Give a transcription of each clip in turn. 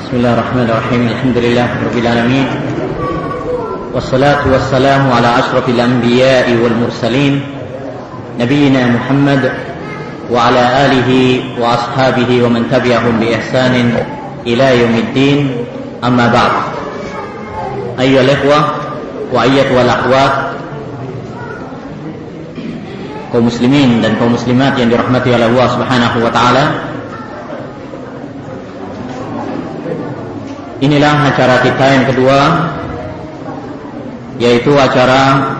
Bismillahirrahmanirrahim. Alhamdulillahirabbil alamin. Wassalatu wassalamu ala asyrafil anbiya'i wal mursalin nabiyyina Muhammad wa ala alihi wa ashabihi wa man tabi'ahum bi ihsanin ila yaumiddin. Amma ba'd. Ayyuhal ikhwah wa ayyatuhal akhwat, kaum muslimin dan kaum muslimat yang dirahmati oleh Allah Subhanahu wa taala. Inilah acara kita yang kedua, yaitu acara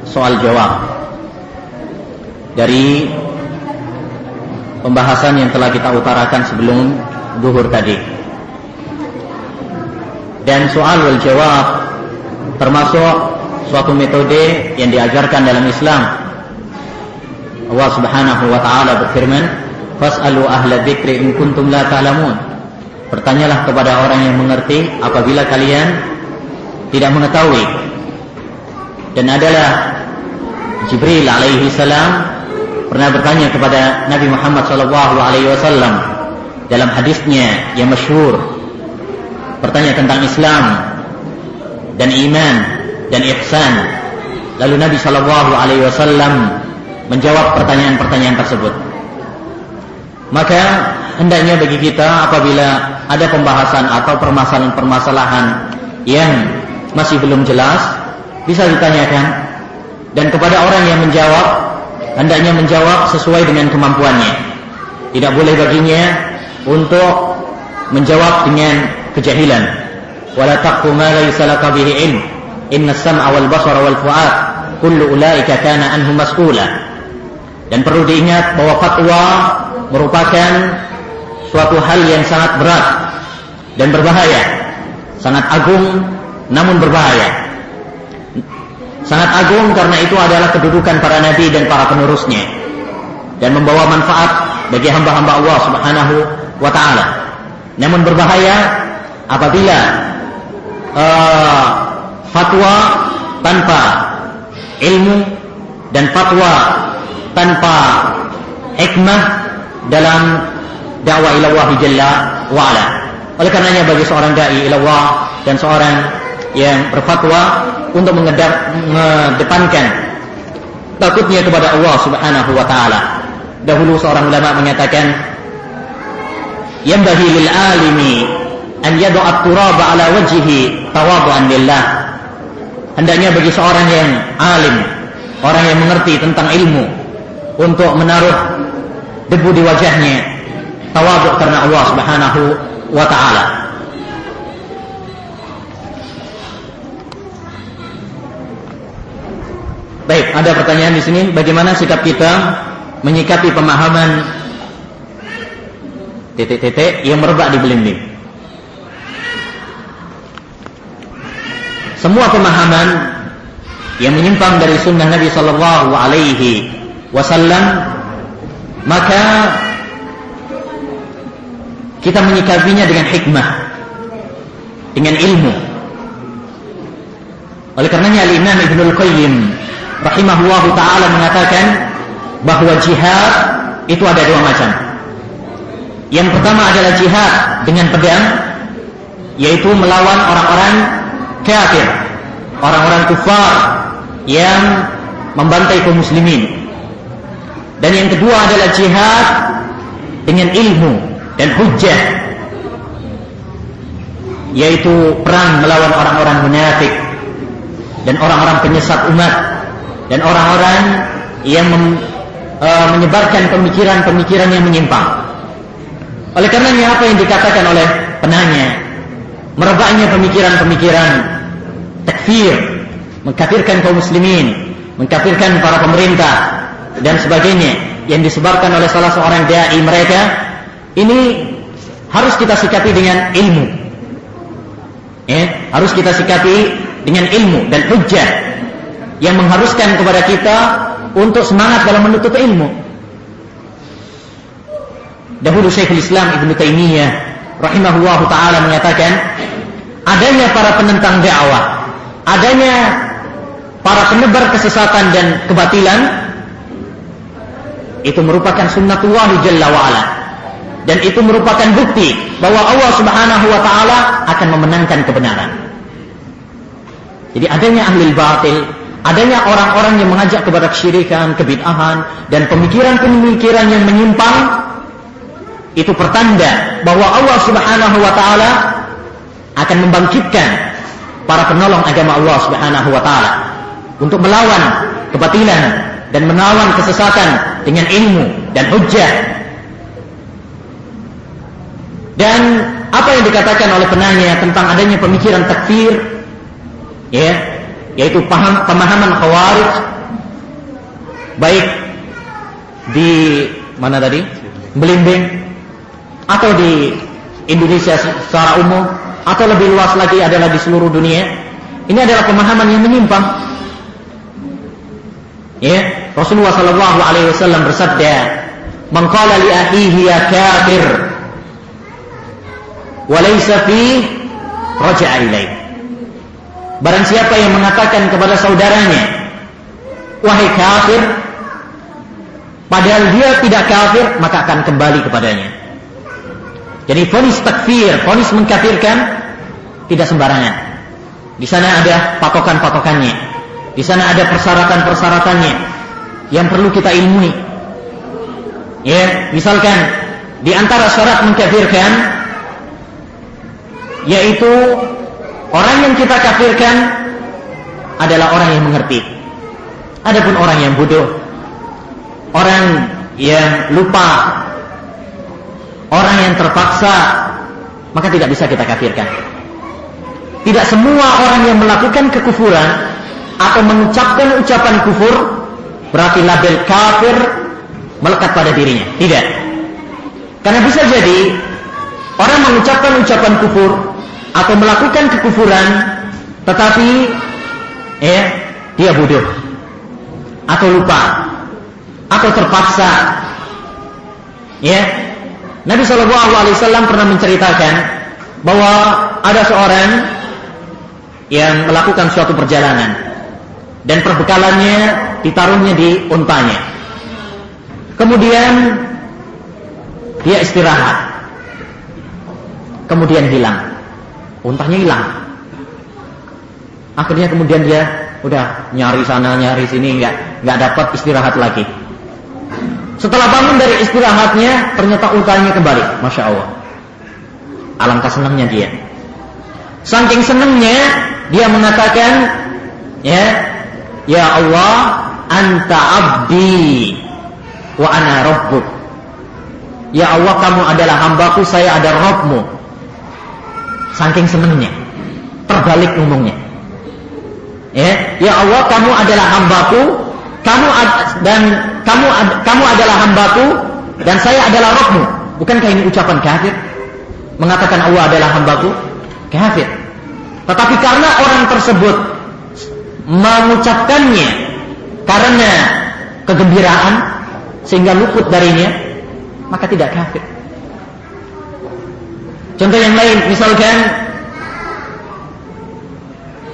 soal jawab dari pembahasan yang telah kita utarakan sebelum zuhur tadi. Dan soal wal jawab termasuk suatu metode yang diajarkan dalam Islam. Allah Subhanahu wa taala berfirman, "Fas'alu ahla dzikri in kuntum la ta'lamun." Bertanyalah kepada orang yang mengerti apabila kalian tidak mengetahui. Dan adalah Jibril alaihi salam pernah bertanya kepada Nabi Muhammad sallallahu alaihi wasallam dalam hadisnya yang masyhur, bertanya tentang Islam dan iman dan ihsan. Lalu Nabi sallallahu alaihi wasallam menjawab pertanyaan-pertanyaan tersebut. Maka hendaknya bagi kita apabila ada pembahasan atau permasalahan-permasalahan yang masih belum jelas, bisa ditanyakan, dan kepada orang yang menjawab hendaknya menjawab sesuai dengan kemampuannya. Tidak boleh baginya untuk menjawab dengan kejahilan. Wala taqfu ma laysa laka bihi ilm, innas sam'a wal basara wal fu'ad kullu ulaika kana anhu mas'ula. Dan perlu diingat bahwa fatwa merupakan suatu hal yang sangat berat dan berbahaya, sangat agung namun berbahaya. Sangat agung karena itu adalah kedudukan para nabi dan para penerusnya, dan membawa manfaat bagi hamba-hamba Allah Subhanahu wa taala. Namun berbahaya apabila fatwa tanpa ilmu dan fatwa tanpa hikmah dalam dakwah ila Allah Jalla wa Ala. Oleh karenanya bagi seorang dai ila Allah dan seorang yang berfatwa untuk mengedepankan takutnya kepada Allah Subhanahu wa taala. Dahulu seorang ulama mengatakan, "Yanbaghi lil alimi an yad'a at-turaba ala wajhihi tawadhu'an lillah." Hendaknya bagi seorang yang alim, orang yang mengerti tentang ilmu, untuk menaruh debu di wajahnya, tawadhu karena Allah Subhanahu wa taala. Baik, ada pertanyaan di sini, bagaimana sikap kita menyikapi pemahaman titik-titik yang merebak di belimbing? Semua pemahaman yang menyimpang dari sunnah Nabi sallallahu alaihi wasallam, maka kita menyikapinya dengan hikmah, dengan ilmu. Oleh karenanya Al-Imam Ibnul Qayyim rahimahullahu ta'ala mengatakan bahwa jihad itu ada dua macam. Yang pertama adalah jihad dengan pedang, yaitu melawan orang-orang kafir, orang-orang kufar yang membantai kaum muslimin. Dan yang kedua adalah jihad dengan ilmu dan hujjah, yaitu perang melawan orang-orang munafik dan orang-orang penyesat umat dan orang-orang yang menyebarkan pemikiran-pemikiran yang menyimpang. Oleh karenanya apa yang dikatakan oleh penanya, merebaknya pemikiran-pemikiran takfir, mengkafirkan kaum muslimin, mengkafirkan para pemerintah dan sebagainya yang disebarkan oleh salah seorang dai mereka, ini harus kita sikapi dengan ilmu. Harus kita sikapi dengan ilmu dan hujjah yang mengharuskan kepada kita untuk semangat dalam menuntut ilmu. Dahulu Syekhul Islam Ibnu Taimiyah rahimahullahu taala mengatakan, adanya para penentang dakwah, adanya para penebar kesesatan dan kebatilan, itu merupakan sunnatullah Jalla wa Ala. dan itu merupakan bukti bahwa Allah Subhanahu wa taala akan memenangkan kebenaran. Jadi adanya ahli batil, adanya orang-orang yang mengajak kepada kesyirikan, kebid'ahan dan pemikiran-pemikiran yang menyimpang, itu pertanda bahwa Allah Subhanahu wa taala akan membangkitkan para penolong agama Allah Subhanahu wa taala untuk melawan kebatilan dan melawan kesesatan dengan ilmu dan hujjah. Dan apa yang dikatakan oleh penanya tentang adanya pemikiran takfir, ya, yaitu pemahaman Khawarij, baik di mana tadi? Belimbing, atau di Indonesia secara umum, atau lebih luas lagi adalah di seluruh dunia. Ini adalah pemahaman yang menyimpang. Ya, Rasulullah sallallahu alaihi wasallam bersabda, "Man qala li akhihi ya kafir wa laysa fi raja'a ilaih." Barang siapa yang mengatakan kepada saudaranya, "Wahai kafir," padahal dia tidak kafir, maka akan kembali kepadanya. Jadi vonis takfir, vonis mengkafirkan tidak sembarangan. Di sana ada patokan-patokannya. Di sana ada persyaratan-persyaratannya yang perlu kita ilmui. Ya, misalkan di antara syarat mengkafirkan yaitu orang yang kita kafirkan adalah orang yang mengerti. Adapun orang yang bodoh, orang yang lupa, orang yang terpaksa, maka tidak bisa kita kafirkan. Tidak semua orang yang melakukan kekufuran atau mengucapkan ucapan kufur berarti label kafir melekat pada dirinya. Tidak. Karena bisa jadi orang mengucapkan ucapan kufur atau melakukan kekufuran tetapi dia bodoh atau lupa atau terpaksa. Nabi SAW pernah menceritakan bahwa ada seorang yang melakukan suatu perjalanan dan perbekalannya ditaruhnya di untanya. Kemudian dia istirahat. Kemudian hilang. Untanya hilang. Akhirnya kemudian dia udah nyari sana nyari sini, nggak dapat istirahat lagi. Setelah bangun dari istirahatnya, ternyata untanya kembali. Masya Allah. Alangkah senangnya dia. Saking senangnya dia mengatakan, ya Allah, anta abdi wa ana rabbuk. Ya Allah, kamu adalah hambaku, saya adalah Rabbmu. Saking senangnya, terbalik ngomongnya. Ya Allah, kamu adalah hambaku, kamu adalah hambaku dan saya adalah Rabbmu. Bukankah ini ucapan kafir? Mengatakan Allah adalah hambaku, kafir. Tetapi karena orang tersebut mengucapkannya karena kegembiraan sehingga luput darinya, maka tidak kafir. Contoh yang lain, misalkan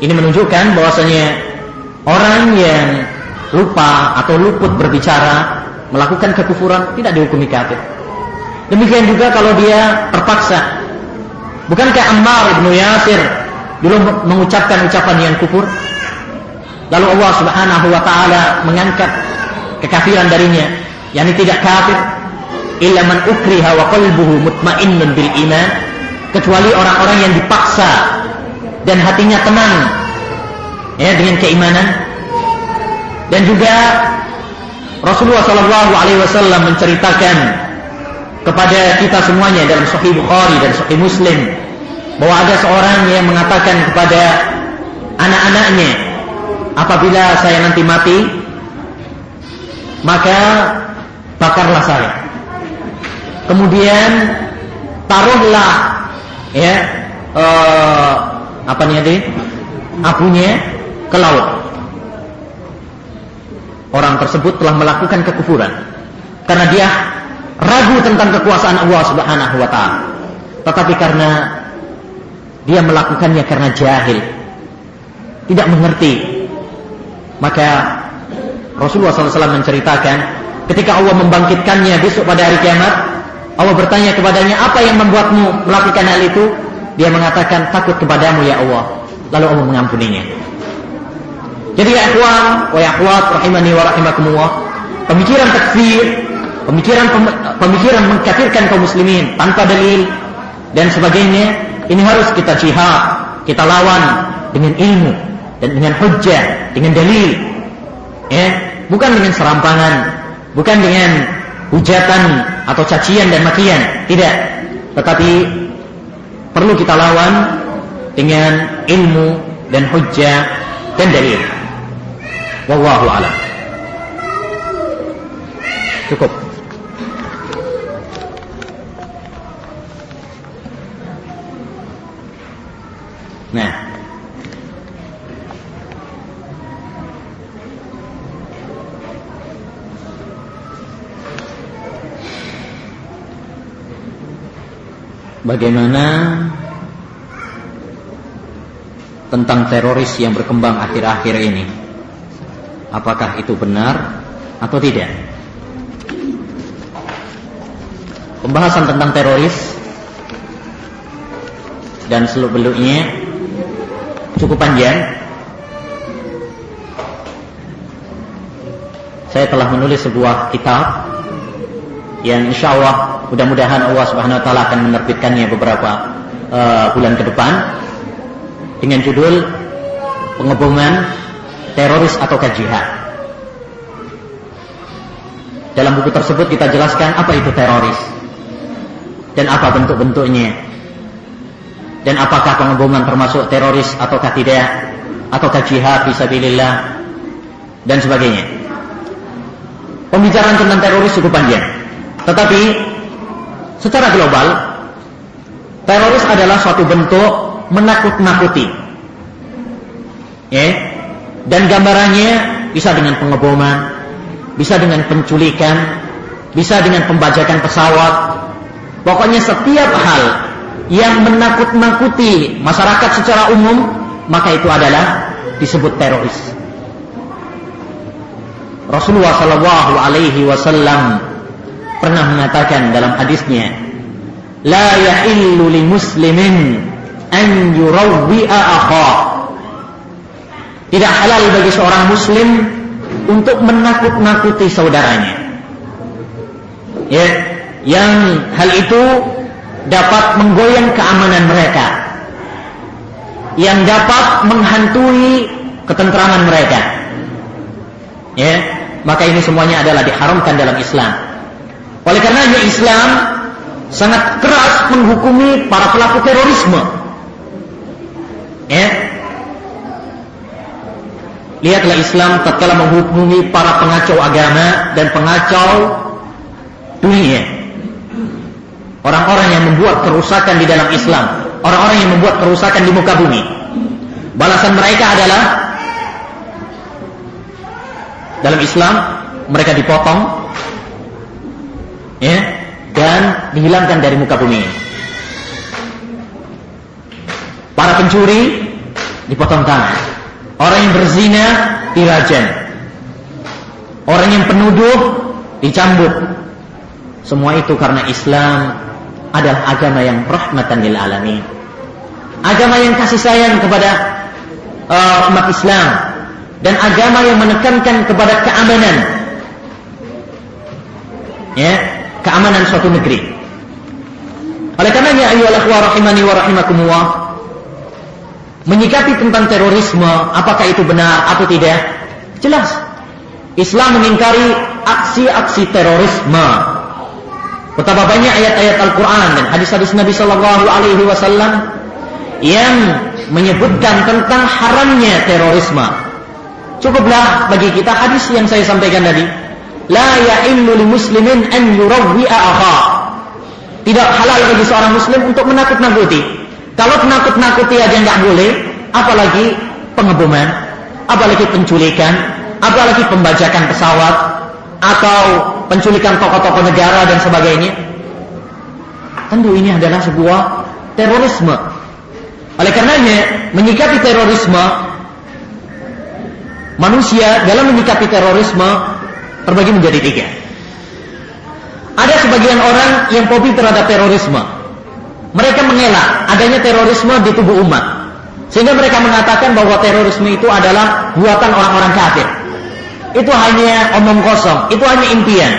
ini menunjukkan bahwasanya orang yang lupa atau luput berbicara melakukan kekufuran tidak dihukumi kafir. Demikian juga kalau dia terpaksa. Bukankah Ammar bin Yasir dulu mengucapkan ucapan yang kufur? Lalu Allah Subhanahu wa taala mengangkat kekafiran darinya, yakni tidak kafir, illa man ukriha wa qalbuhu mutmainnun bil iman, kecuali orang-orang yang dipaksa dan hatinya tenang dengan keimanan. Dan juga Rasulullah SAW menceritakan kepada kita semuanya dalam Sahih Bukhari dan Sahih Muslim bahwa ada seorang yang mengatakan kepada anak-anaknya, apabila saya nanti mati, maka bakarlah saya. Kemudian taruhlah abunya ke laut. Orang tersebut telah melakukan kekufuran karena dia ragu tentang kekuasaan Allah Subhanahu wa taala. Tetapi karena dia melakukannya karena jahil, tidak mengerti, maka Rasulullah SAW menceritakan ketika Allah membangkitkannya besok pada hari kiamat, Allah bertanya kepadanya, apa yang membuatmu melakukan hal itu? Dia mengatakan, takut kepadamu ya Allah. Lalu Allah mengampuninya. Jadi ya ikhwan wa ya akhwat rahimani wa rahimakumullah, pemikiran takfir, pemikiran mengkafirkan kaum muslimin tanpa dalil dan sebagainya, ini harus kita jihad, kita lawan dengan ilmu dan dengan hujjah, dengan dalil, ya, bukan dengan serampangan, bukan dengan hujatan atau cacian dan makian, tidak, tetapi perlu kita lawan dengan ilmu dan hujjah dan dalil. Wallahu a'lam. Cukup. Nah, bagaimana tentang teroris yang berkembang akhir-akhir ini? Apakah itu benar atau tidak? Pembahasan tentang teroris dan seluk-beluknya cukup panjang. Saya telah menulis sebuah kitab yang insya Allah mudah-mudahan Allah Subhanahu Wa Taala akan menerbitkannya beberapa bulan ke depan dengan judul Pengeboman Teroris ataukah Jihad. Dalam buku tersebut kita jelaskan apa itu teroris dan apa bentuk-bentuknya, dan apakah pengeboman termasuk teroris ataukah tidak, ataukah jihad fisabilillah dan sebagainya. Pembicaraan tentang teroris cukup panjang, tetapi secara global teroris adalah suatu bentuk menakut-nakuti, ya. Dan gambarannya bisa dengan pengeboman, bisa dengan penculikan, bisa dengan pembajakan pesawat. Pokoknya setiap hal yang menakut-nakuti masyarakat secara umum, maka itu adalah disebut teroris. Rasulullah sallallahu alaihi wasallam pernah mengatakan dalam hadisnya, la yahillu li muslimin an yurawwi'a akhahu. Tidak halal bagi seorang muslim untuk menakut-nakuti saudaranya, ya, yang hal itu dapat menggoyang keamanan mereka, yang dapat menghantui ketentraman mereka, ya. Maka ini semuanya adalah diharamkan dalam Islam. Oleh karenanya Islam sangat keras menghukumi para pelaku terorisme, ya. Lihatlah Islam tatkala menghukumi para pengacau agama dan pengacau dunia, orang-orang yang membuat kerusakan di dalam Islam, orang-orang yang membuat kerusakan di muka bumi. Balasan mereka adalah dalam Islam mereka dipotong, ya, dan dihilangkan dari muka bumi. Para pencuri dipotong tangan. Orang yang berzina dirajam. Orang yang penuduh dicambuk. Semua itu karena Islam adalah agama yang rahmatan lil alamin. Agama yang kasih sayang kepada umat Islam, dan agama yang menekankan kepada keamanan, ya, keamanan suatu negeri. Oleh karenanya ayyuhal ikhwah rahimani wa rahimakumullah, menyikapi tentang terorisme, apakah itu benar atau tidak? Jelas Islam mengingkari aksi-aksi terorisme. Betapa banyak ayat-ayat Al-Quran dan hadis-hadis Nabi Sallallahu Alaihi Wasallam yang menyebutkan tentang haramnya terorisme. Cukuplah bagi kita hadis yang saya sampaikan tadi, la ya'illu li muslimin an yurawwi'a akha. Tidak halal bagi seorang muslim untuk menakut-nakuti. Kalau menakut-nakuti aja nggak boleh, apalagi pengeboman, apalagi penculikan, apalagi pembajakan pesawat, atau penculikan tokoh-tokoh negara dan sebagainya. Tentu ini adalah sebuah terorisme. Oleh karenanya, menyikapi terorisme, manusia dalam menyikapi terorisme terbagi menjadi tiga. Ada sebagian orang yang fobi terhadap terorisme. Mereka mengelak adanya terorisme di tubuh umat, sehingga mereka mengatakan bahwa terorisme itu adalah buatan orang-orang kafir. Itu hanya omong kosong, itu hanya impian.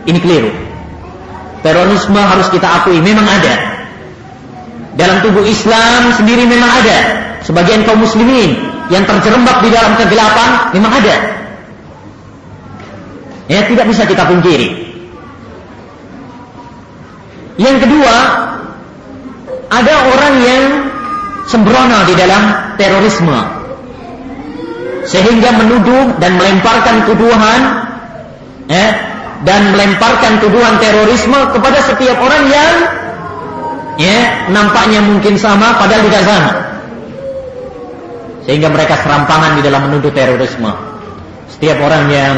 Ini keliru. Terorisme harus kita akui memang ada. Dalam tubuh Islam sendiri memang ada. Sebagian kaum muslimin yang terjerembab di dalam kegelapan memang ada. Ya, tidak bisa kita pungkiri. Yang kedua, ada orang yang sembrono di dalam terorisme, sehingga menuduh dan melemparkan tuduhan, dan melemparkan tuduhan terorisme kepada setiap orang yang nampaknya mungkin sama padahal tidak sama, sehingga mereka serampangan di dalam menuduh terorisme. Setiap orang yang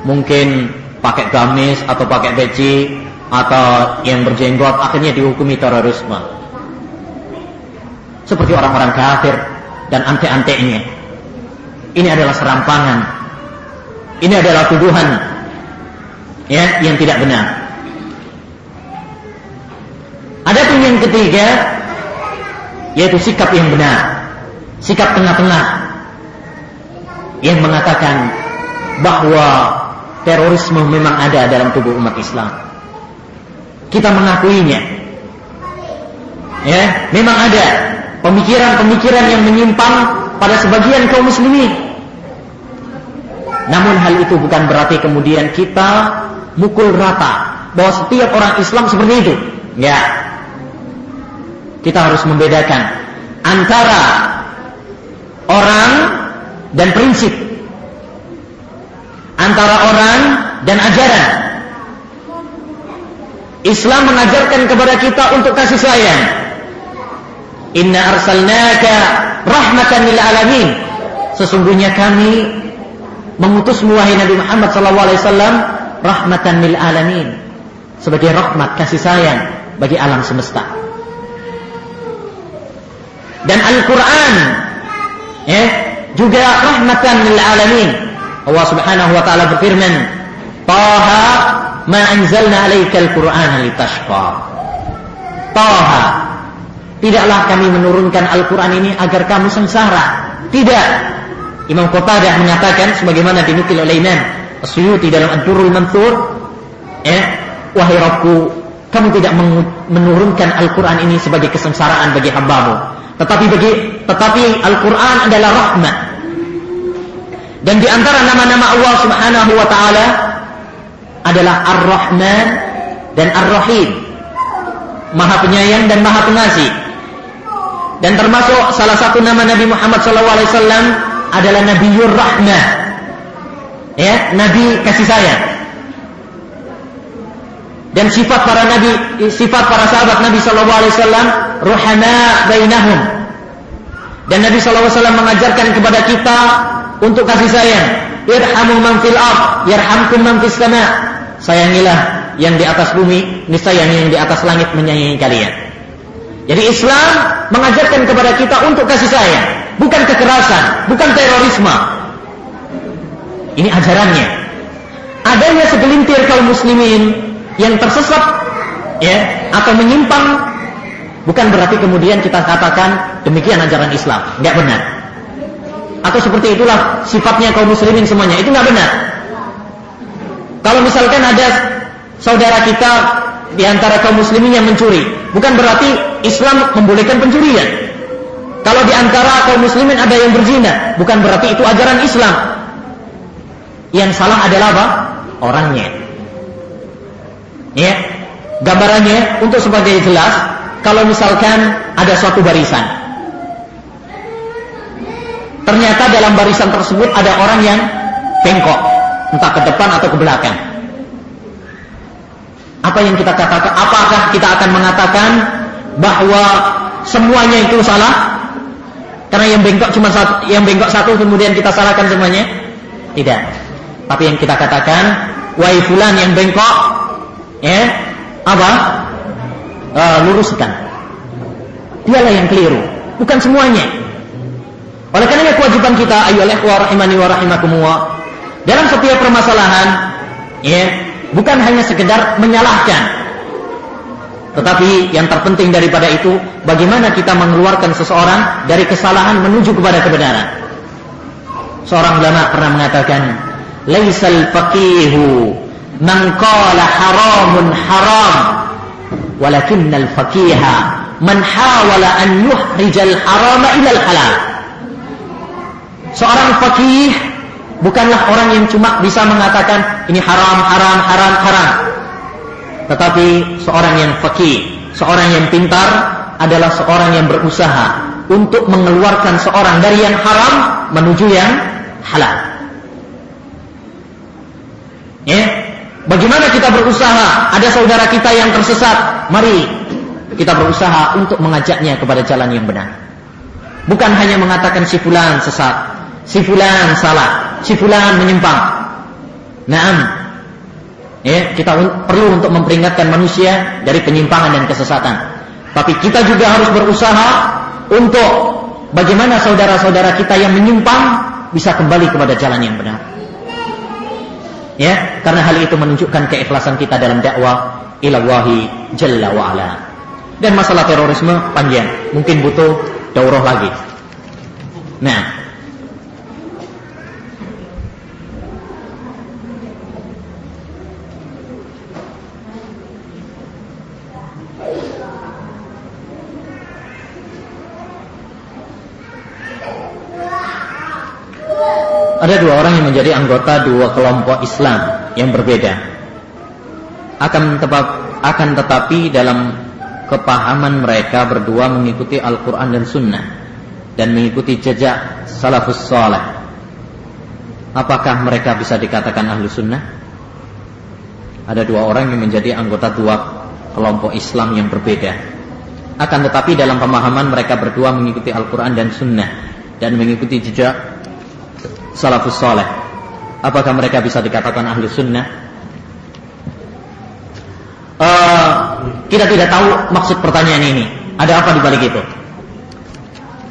mungkin pakai gamis atau pakai peci atau yang berjenggot akhirnya dihukumi terorisme, seperti orang-orang kafir dan ante-antenya. Ini adalah serampangan, ini adalah tuduhan yang tidak benar. Adapun yang ketiga, yaitu sikap yang benar, sikap tengah-tengah, yang mengatakan bahwa terorisme memang ada dalam tubuh umat Islam. Kita mengakuinya, memang ada pemikiran-pemikiran yang menyimpang pada sebagian kaum muslimin. Namun hal itu bukan berarti kemudian kita mukul rata bahwa setiap orang Islam seperti itu. Ya, kita harus membedakan antara orang dan prinsip, antara orang dan ajaran. Islam mengajarkan kepada kita untuk kasih sayang. Inna arsalnaka rahmatan lil alamin. Sesungguhnya kami mengutusmu wahai Nabi Muhammad SAW rahmatan lil alamin, sebagai rahmat kasih sayang bagi alam semesta. Dan Al-Quran juga rahmatan lil alamin. Allah Subhanahu wa taala berfirman, Taha ma anzalna alaikal Qur'ana litashqa. Taha, tidaklah kami menurunkan Al-Quran ini agar kamu sengsara. Tidak. Imam Qatadah mengatakan sebagaimana dinukil oleh Imam As-Suyuti dalam Ad-Durrul Mansur, wahai Rabbku, kamu tidak menurunkan Al-Quran ini sebagai kesengsaraan bagi hambamu, tetapi Al-Quran adalah rahmat. Dan di antara nama-nama Allah Subhanahu wa taala adalah Ar-Rahman dan Ar-Rahim, Maha Penyayang dan Maha Pengasih. Dan termasuk salah satu nama Nabi Muhammad SAW adalah Nabiyur Rahmah, Nabi kasih sayang. Dan sifat para nabi, sifat para sahabat Nabi SAW, ruhama bainahum. Dan Nabi SAW mengajarkan kepada kita untuk kasih sayang. Irhamu man fil ard yarhamkum man fis sama. Sayangilah yang di atas bumi, niscaya yang di atas langit menyayangi kalian. Jadi Islam mengajarkan kepada kita untuk kasih sayang, bukan kekerasan, bukan terorisme. Ini ajarannya. Adanya segelintir kaum muslimin yang tersesat atau menyimpang, bukan berarti kemudian kita katakan demikian ajaran Islam. Enggak benar. Atau seperti itulah sifatnya kaum muslimin semuanya. Itu enggak benar. Kalau misalkan ada saudara kita di antara kaum muslimin yang mencuri, bukan berarti Islam membolehkan pencurian. Kalau di antara kaum muslimin ada yang berzina, bukan berarti itu ajaran Islam. Yang salah adalah apa? Orangnya. Gambarannya untuk sebagai jelas, kalau misalkan ada suatu barisan, ternyata dalam barisan tersebut ada orang yang bengkok, entah ke depan atau ke belakang. Apa yang kita katakan? Apakah kita akan mengatakan bahwa semuanya itu salah? Karena yang bengkok cuma satu, yang bengkok satu kemudian kita salahkan semuanya? Tidak. Tapi yang kita katakan, wahai fulan yang bengkok, luruskan. Dialah yang keliru, bukan semuanya. Oleh karenanya kewajiban kita, ayyuhal ikhwah rahimani wa rahimakumullah, dalam setiap permasalahan, bukan hanya sekedar menyalahkan, tetapi yang terpenting daripada itu, bagaimana kita mengeluarkan seseorang dari kesalahan menuju kepada kebenaran. Seorang ulama pernah mengatakan, laisal faqihu man qala haramun haram, walakinnal faqiha man hawala an yuhrijal harama ilal halal. Seorang faqih bukanlah orang yang cuma bisa mengatakan ini haram, haram, haram, haram. Tetapi seorang yang faqih, seorang yang pintar adalah seorang yang berusaha untuk mengeluarkan seorang dari yang haram menuju yang halal. Ya, bagaimana kita berusaha? Ada saudara kita yang tersesat, mari kita berusaha untuk mengajaknya kepada jalan yang benar. Bukan hanya mengatakan si fulan sesat, si fulan salah, si fulan menyimpang. Naam. Ya, kita perlu untuk memperingatkan manusia dari penyimpangan dan kesesatan. Tapi kita juga harus berusaha untuk bagaimana saudara-saudara kita yang menyimpang bisa kembali kepada jalan yang benar. Ya, karena hal itu menunjukkan keikhlasan kita dalam dakwah ilallahi jalla wa ala. Dan masalah terorisme panjang, mungkin butuh daurah lagi. Nah, ada dua orang yang menjadi anggota dua kelompok Islam yang berbeda. Akan tetapi dalam kepahaman mereka berdua mengikuti Al-Quran dan Sunnah dan mengikuti jejak salafus salih. Apakah mereka bisa dikatakan ahlu sunnah? Ada dua orang yang menjadi anggota dua kelompok Islam yang berbeda. Akan tetapi dalam pemahaman mereka berdua mengikuti Al-Quran dan Sunnah dan mengikuti jejak salafus salih. Apakah mereka bisa dikatakan ahlu sunnah? Kita tidak tahu maksud pertanyaan ini. Ada apa di balik itu?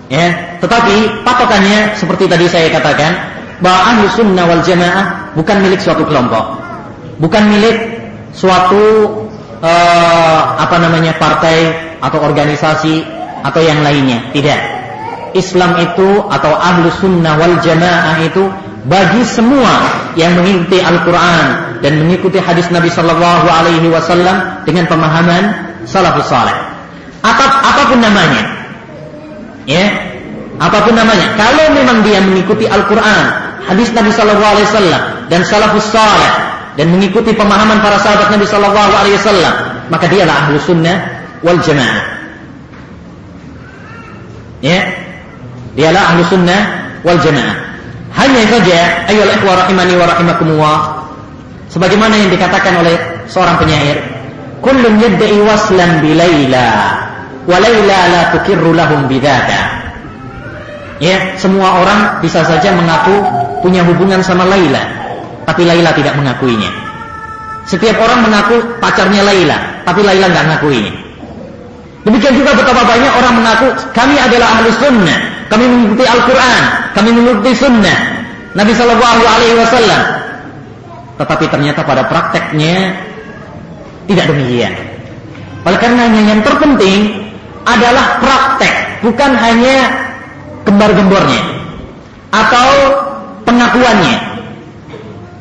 Ya, tetapi patokannya seperti tadi saya katakan, bahwa ahlu sunnah wal jamaah bukan milik suatu kelompok, bukan milik suatu partai atau organisasi atau yang lainnya. Tidak. Islam itu atau ahlu sunnah wal jamaah itu bagi semua yang mengikuti Al-Quran dan mengikuti hadis Nabi Sallallahu Alaihi Wasallam dengan pemahaman salafus salih. Apapun namanya, ya, apapun namanya. Kalau memang dia mengikuti Al-Quran, hadis Nabi Sallallahu Alaihi Wasallam dan salafus salih dan mengikuti pemahaman para sahabat Nabi Sallallahu Alaihi Wasallam, maka dialah ahlu sunnah wal jamaah. Ya. Dialah ahlu sunnah wal jamaah. Hanya saja, ayyuhal ikhwah rahimani wa rahimakumullah, sebagaimana yang dikatakan oleh seorang penyair, kullun yadda'i waslan bi Laila wa Laila la tukirru lahum bidzaka. Ya, semua orang bisa saja mengaku punya hubungan sama Laila, tapi Laila tidak mengakuinya. Setiap orang mengaku pacarnya Laila, tapi Laila enggak mengakuinya. Demikian juga betapa banyak orang mengaku kami adalah ahlu sunnah, kami mengikuti Al-Quran, kami mengikuti sunnah Nabi Sallallahu Alaihi Wasallam, tetapi ternyata pada prakteknya tidak demikian. Oleh karenanya yang terpenting adalah praktek, bukan hanya gembar-gembornya atau pengakuannya.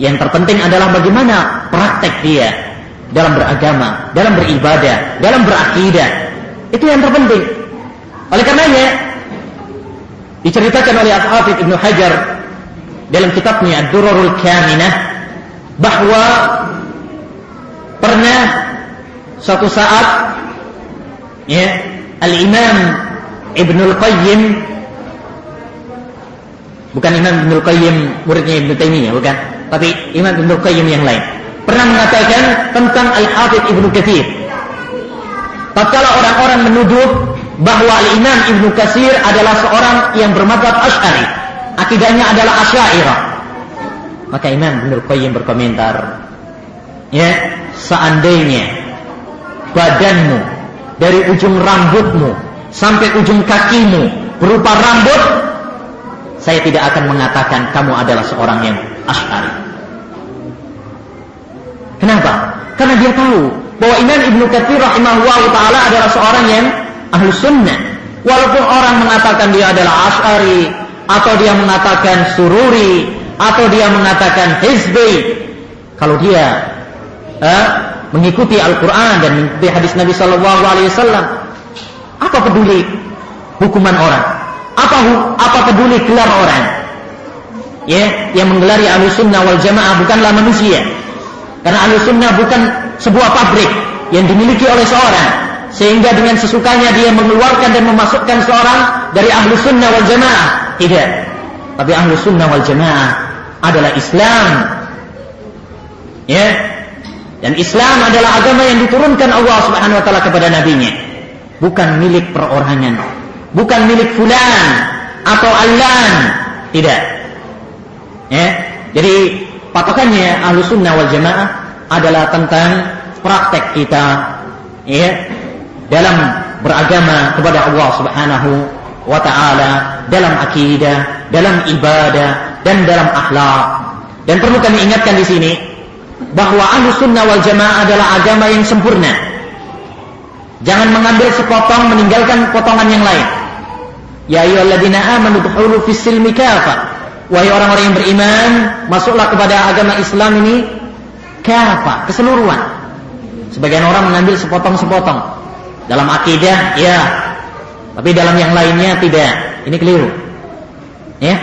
Yang terpenting adalah bagaimana praktek dia dalam beragama, dalam beribadah, dalam berakidah. Itu yang terpenting. Oleh karenanya diceritakan oleh Al-Hafidz Ibnu Hajar dalam kitabnya Ad-Durarul Kaminah bahwa pernah suatu saat, ya, Al-Imam Ibnul Qayyim, bukan Imam Ibnul Qayyim muridnya Ibnu Taimiyah, bukan, tapi Imam Ibnul Qayyim yang lain, pernah mengatakan tentang Al-Hafidz Ibnu Katsir. Tatkala orang-orang menuduh bahwa Al-Imam Ibnu Katsir adalah seorang yang bermadzhab Asy'ari, akidahnya adalah Asy'ariyah, maka Imam Ibnul Qayyim berkomentar, ya, seandainya badanmu dari ujung rambutmu sampai ujung kakimu berupa rambut, saya tidak akan mengatakan kamu adalah seorang yang Asy'ari. Kenapa? Karena dia tahu bahwa Imam Ibnu Katsir rahimahullah ta'ala adalah seorang yang ahlu sunnah. Walaupun orang mengatakan dia adalah Asy'ari, atau dia mengatakan Sururi, atau dia mengatakan Hizbi, kalau dia mengikuti Al-Quran dan mengikuti hadis Nabi Sallallahu Alaihi Wasallam, apa peduli hukuman orang? Apa peduli gelar orang? Ya, yang menggelari Ahlus Sunnah wal Jamaah bukanlah manusia, karena Ahlus Sunnah bukan sebuah pabrik yang dimiliki oleh seorang, sehingga dengan sesukanya dia mengeluarkan dan memasukkan seorang dari Ahlus Sunnah wal Jamaah. Tidak. Tapi Ahlus Sunnah wal Jamaah adalah Islam. Ya. Dan Islam adalah agama yang diturunkan Allah Subhanahu wa taala kepada nabinya, bukan milik perorangan, bukan milik fulan atau allan, tidak. Ya. Jadi patokannya Ahlus Sunnah wal Jamaah adalah tentang praktek kita, ya, dalam beragama kepada Allah Subhanahu wa taala, dalam akidah, dalam ibadah, dan dalam akhlak. Dan perlu kami ingatkan di sini bahwa Ahlus Sunnah wal Jamaah adalah agama yang sempurna. Jangan mengambil sepotong meninggalkan potongan yang lain. Ya ayyuhalladzina amanu dukhulu fis silmi kafah. Wahai orang-orang yang beriman, masuklah kepada agama Islam ini kafah, keseluruhan. Sebagian orang mengambil sepotong-sepotong. Dalam akidah, ya, tapi dalam yang lainnya tidak. Ini keliru. Ya,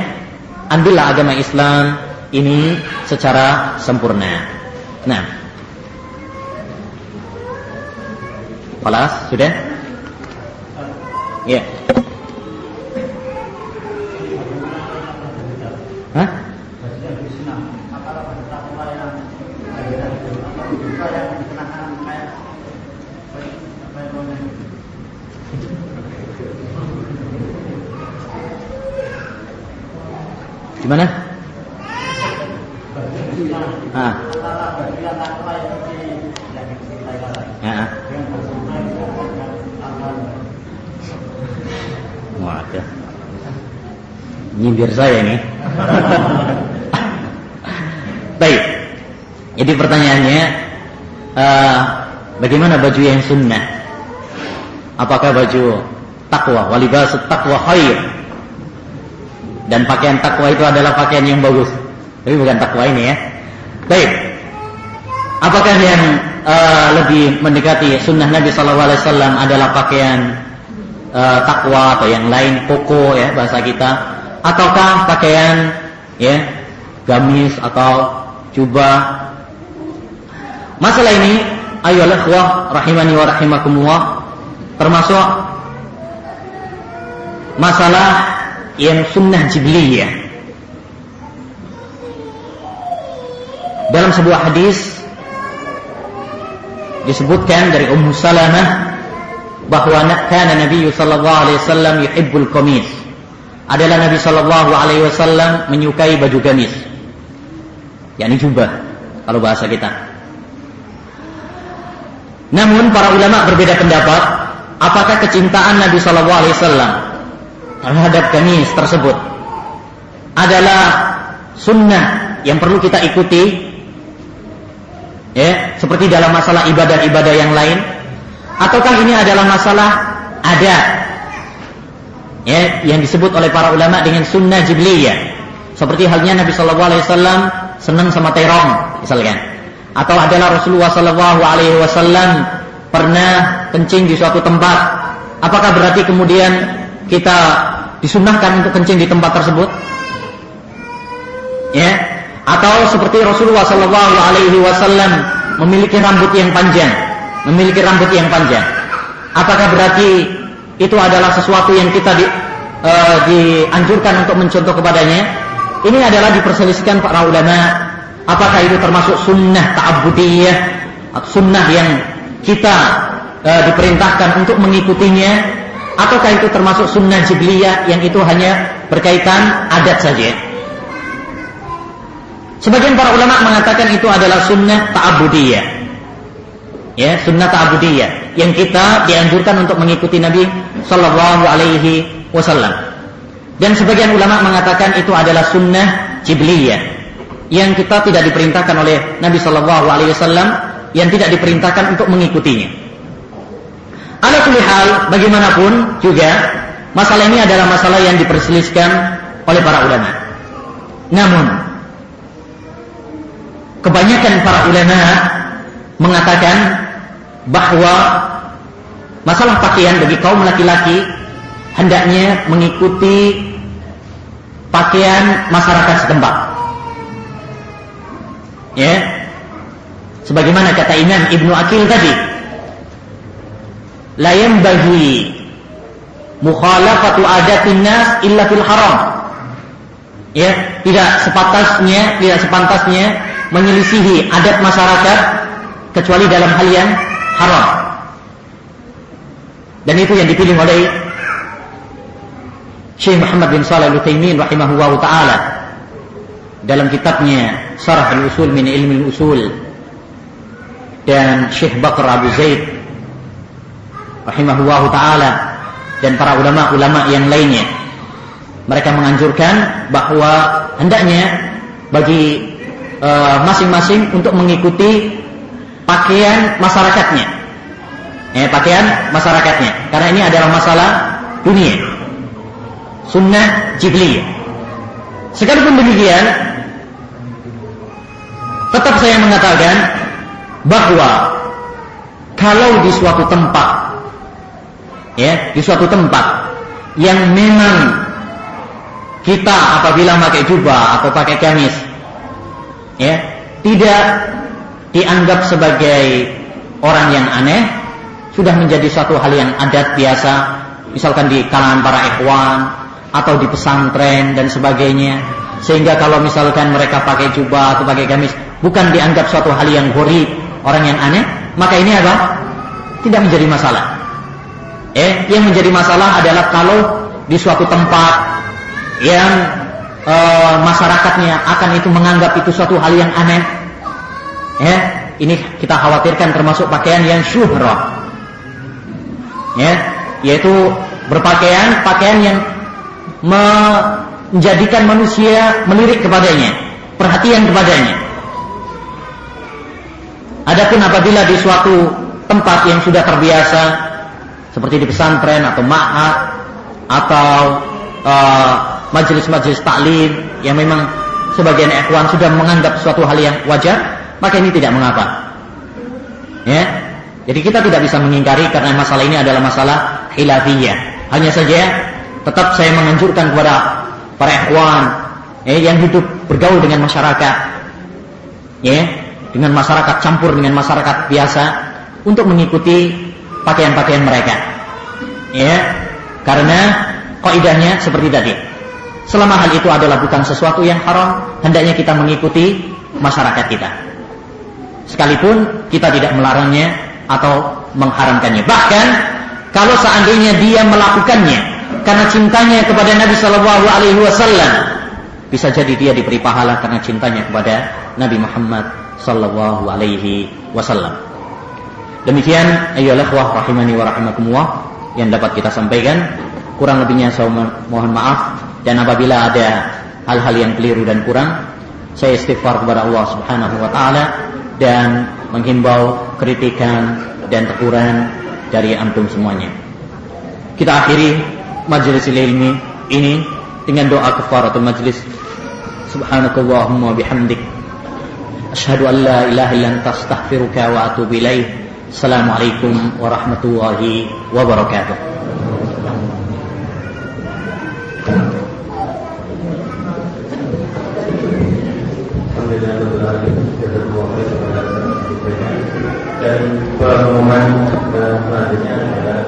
ambillah agama Islam ini secara sempurna. Nah, kelas sudah? Ya. Hah? Gimana? Ah. Ya. Waduh. Nyindir saya ini. Baik. Jadi pertanyaannya, bagaimana baju yang sunnah? Apakah baju takwa? Walibasut takwa khair. Dan pakaian takwa itu adalah pakaian yang bagus. Tapi bukan takwa ini ya. Baik. Apakah yang lebih mendekati sunnah Nabi Sallallahu Alaihi Wasallam adalah pakaian takwa atau yang lain, koko ya bahasa kita, ataukah pakaian ya gamis atau jubah? Masalah ini ayolah ikhwah rahimani wa rahimakumullah, termasuk masalah yang sunnah jibliyah. Dalam sebuah hadis disebutkan dari Ummu Salamah bahwa kana Nabi sallallahu alaihi wasallam yuhibbul qamis. Adalah Nabi sallallahu alaihi wasallam menyukai baju gamis. yakni jubah kalau bahasa kita. Namun para ulama berbeda pendapat apakah kecintaan Nabi sallallahu alaihi wasallam terhadap gamis tersebut adalah sunnah yang perlu kita ikuti, ya, seperti dalam masalah ibadah-ibadah yang lain, ataukah ini adalah masalah adat, ya, yang disebut oleh para ulama dengan sunnah jibliyah, seperti halnya Nabi Sallallahu Alaihi Wasallam senang sama terong, misalkan, atau adalah Rasulullah Sallallahu Alaihi Wasallam pernah kencing di suatu tempat, apakah berarti kemudian kita disunnahkan untuk kencing di tempat tersebut? Ya, atau seperti Rasulullah Sallallahu Alaihi Wasallam memiliki rambut yang panjang, apakah berarti itu adalah sesuatu yang kita dianjurkan untuk mencontoh kepadanya? Ini adalah diperselisihkan para ulama, apakah itu termasuk sunnah ta'abbudiyah atau sunnah yang kita diperintahkan untuk mengikutinya, ataukah itu termasuk sunnah jibliyah yang itu hanya berkaitan adat saja. Sebagian para ulama mengatakan itu adalah sunnah ta'abbudiyah, ya, sunnah ta'abbudiyah yang kita dianjurkan untuk mengikuti Nabi Sallallahu Alaihi Wasallam. Dan sebagian ulama mengatakan itu adalah sunnah jibliyah yang kita tidak diperintahkan oleh Nabi Shallallahu Alaihi Wasallam, yang tidak diperintahkan untuk mengikutinya. Ala kulli hal, bagaimanapun juga masalah ini adalah masalah yang diperselisihkan oleh para ulama. Namun kebanyakan para ulama mengatakan bahwa masalah pakaian bagi kaum laki-laki hendaknya mengikuti pakaian masyarakat setempat. Ya, sebagaimana kata Imam Ibnu Aqil tadi, la yanbaghi mukhalafatu adatin nas illa fil haram. Ya, tidak sepantasnya menyelisihi adat masyarakat kecuali dalam hal yang haram. Dan itu yang dipilih oleh Syekh Muhammad bin Shalih Al-Utsaimin rahimahullahu taala dalam kitabnya Syarh al-Usul min Ilmi al-Usul, dan Syekh Bakr Abu Zaid rahimahullahu taala dan para ulama-ulama yang lainnya. Mereka menganjurkan bahwa hendaknya bagi masing-masing untuk mengikuti pakaian masyarakatnya. Pakaian masyarakatnya, karena ini adalah masalah dunia, sunnah jibliyah. Sekalipun demikian, tetap saya mengatakan bahwa kalau di suatu tempat, di suatu tempat yang memang kita apabila pakai jubah atau pakai gamis, tidak dianggap sebagai orang yang aneh, sudah menjadi suatu hal yang adat biasa, misalkan di kalangan para ikhwan atau di pesantren dan sebagainya, sehingga kalau misalkan mereka pakai jubah atau pakai gamis bukan dianggap suatu hal yang gharib, orang yang aneh, maka ini apa? Tidak menjadi masalah. Yang menjadi masalah adalah kalau di suatu tempat yang masyarakatnya akan itu menganggap itu suatu hal yang aneh, ini kita khawatirkan termasuk pakaian yang syuhrah, yaitu pakaian yang menjadikan manusia melirik kepadanya, perhatian kepadanya. Adapun apabila di suatu tempat yang sudah terbiasa seperti di pesantren atau ma'had atau majelis-majelis taklim yang memang sebagian ikhwan sudah menganggap suatu hal yang wajar, maka ini tidak mengapa. Jadi kita tidak bisa mengingkari karena masalah ini adalah masalah khilafiyah. Hanya saja tetap saya menganjurkan kepada para ikhwan yang hidup bergaul dengan masyarakat, dengan masyarakat campur dengan masyarakat biasa, untuk mengikuti pakaian-pakaian mereka. Karena kaidahnya seperti tadi, selama hal itu adalah bukan sesuatu yang haram, hendaknya kita mengikuti masyarakat kita, sekalipun kita tidak melarangnya atau mengharamkannya. Bahkan kalau seandainya dia melakukannya karena cintanya kepada Nabi Shallallahu Alaihi Wasallam, bisa jadi dia diberi pahala karena cintanya kepada Nabi Muhammad Shallallahu Alaihi Wasallam. Demikian ayolah ikhwah rahimani wa rahimakumullah yang dapat kita sampaikan. Kurang lebihnya saya mohon maaf, dan apabila ada hal-hal yang keliru dan kurang, saya istighfar kepada Allah Subhanahu wa taala dan menghimbau kritikan dan teguran dari antum semuanya. Kita akhiri majelis ilmi ini dengan doa kafaratul majlis. Subhanakallahumma bihamdik, asyhadu an la ilaha illa anta, astaghfiruka wa atubu ilaik. Assalamualaikum warahmatullahi wabarakatuh. Dan pengumuman selanjutnya adalah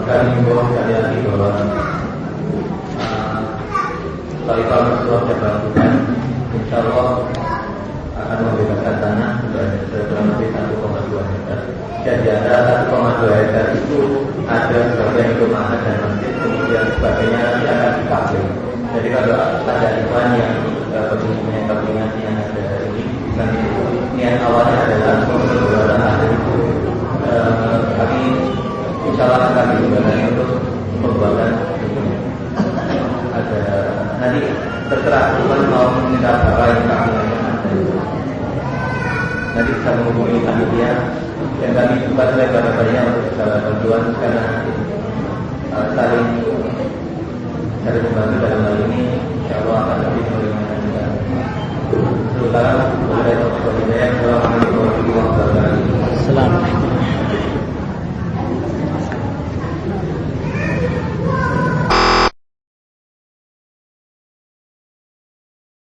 kami himbau sekali lagi bahwa Taifah Masjid Jabarukan insya Allah akan membebaskan tanah kurang lebih 1,2 hektar. Dan di antara 1,2 hektar itu ada sebagian untuk makan dan masjid, kemudian sebagainya nanti akan dipakai. Jadi kalau ada ikhwan yang punya kepentingan yang ada ini, nanti niat awalnya adalah pembuatan tapi insya Allah akan digunakan untuk pembuatan ada nanti terserah Tuhan mau meminta apa yang kami lakukan. Nanti bisa menghubungi panitia dan kami buka lebar-lebarnya untuk segala bantuan karena saling membantu dalam hal ini. Insyaallah akan lebih meringankan kita. Assalamualaikum warahmatullahi wabarakatuh. Assalamualaikum.